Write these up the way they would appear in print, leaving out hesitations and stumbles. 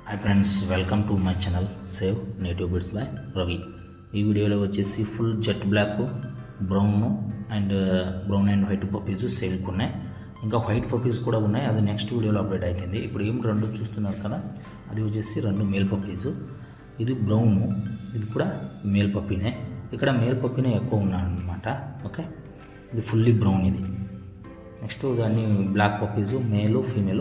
Hi friends, welcome to my channel save native bits by Ravi. ఈ వీడియోలో వచ్చేసి full jet black, brown and white puppies సేల్కి ఉన్నాయి. ఇంకా వైట్ పప్పీస్ కూడా ఉన్నాయి, అది నెక్స్ట్ వీడియోలో అప్డేట్ అవుతుంది. ఇప్పుడు ఏం రెండు చూస్తున్నారు కదా, అది వచ్చేసి రెండు మేల్ పప్పీస్. ఇది బ్రౌన్, ఇది కూడా మేల్ పప్పీనే. ఇక్కడ మేల్ పప్పీనే ఎక్కువ ఉన్నాయన్నమాట. ఓకే, ఇది ఫుల్లీ బ్రౌన్. ఇది నెక్స్ట్ దాన్ని బ్లాక్ పప్పీస్, మేలు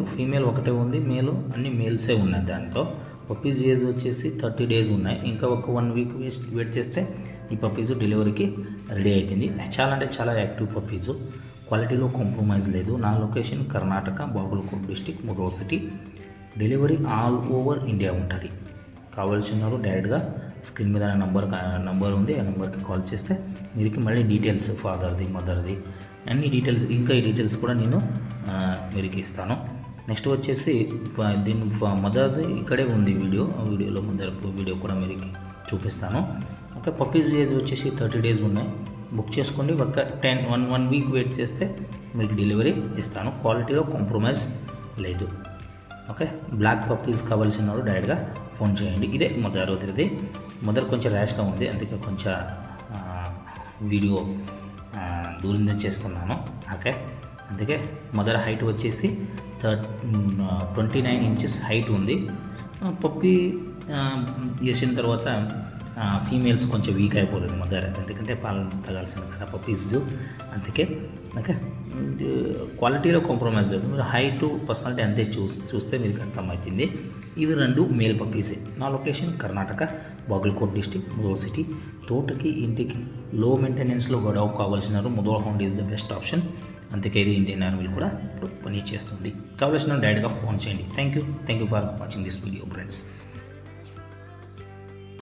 ఫీమేల్ ఒకటే ఉంది, మేలు అన్ని మేల్సే ఉన్నాయి. దాంతో పప్పీస్ ఏజ్ వచ్చేసి 30 days ఉన్నాయి. ఇంకా ఒక 1 week వెయిట్ చేస్తే ఈ పప్పీస్ డెలివరీకి రెడీ అవుతుంది. చాలా అంటే చాలా యాక్టివ్ పప్పీస్, క్వాలిటీలో కాంప్రమైజ్ లేదు. నా location Karnataka, Bagalkot district, Mudhol city. Delivery all over India ఉంటుంది. కావాల్సిన వారు డైరెక్ట్గా స్క్రీన్ మీద నంబర్ ఉంది, ఆ నెంబర్కి కాల్ చేస్తే మీకు మళ్ళీ డీటెయిల్స్, ఫాదర్ది, మదర్ది, అన్ని డీటెయిల్స్, ఇంకా ఈ డీటెయిల్స్ కూడా నేను మీకు ఇస్తాను. నెక్స్ట్ వచ్చేసి దీని మదర్ది ఇక్కడే ఉంది వీడియో, ఆ వీడియోలో మదర్ వీడియో కూడా మీకు చూపిస్తాను. ఓకే, పప్పీస్ ఏజ్ వచ్చేసి 30 days ఉన్నాయి. బుక్ చేసుకోండి. ఒక 1 week వెయిట్ చేస్తే మీకు డెలివరీ ఇస్తాను. క్వాలిటీలో కాంప్రమైజ్ లేదు. ఓకే, బ్లాక్ పప్పీస్ కావాల్సిన వారు డైరెక్ట్గా ఫోన్ చేయండి. ఇదే మదర్ది. మదర్ కొంచెం ర్యాష్గా ఉంది, అందుకే కొంచెం వీడియో దూరంగా చేస్తున్నాను. ఓకే, అందుకే మదర్ హైట్ వచ్చేసి 29 inches హైట్ ఉంది. పప్పి వేసిన తర్వాత ఫీమేల్స్ కొంచెం వీక్ అయిపోతుంది మదర్, ఎందుకంటే పాలు తగాల్సిన కదా పప్పీస్. అందుకే ఓకే, క్వాలిటీలో కాంప్రమైజ్ లేదు. మీరు హైట్, పర్సనాలిటీ అంతే చూస్తే మీకు అర్థమవుతుంది. ఇది రెండు మేల్ పప్పీసే. నా location Karnataka, Bagalkot district, Mudhol city. తోటకి ఇంటికి లో మెయింటెనెన్స్లో గొడవ కావాల్సిన Mudhol hound is the best option. అందుకే ఇది ఇండియన్ ఆర్మీ కూడా ఇప్పుడు పని చేస్తుంది. కావాల్సిన డైరెక్ట్గా ఫోన్ చేయండి. Thank you for watching this video friends.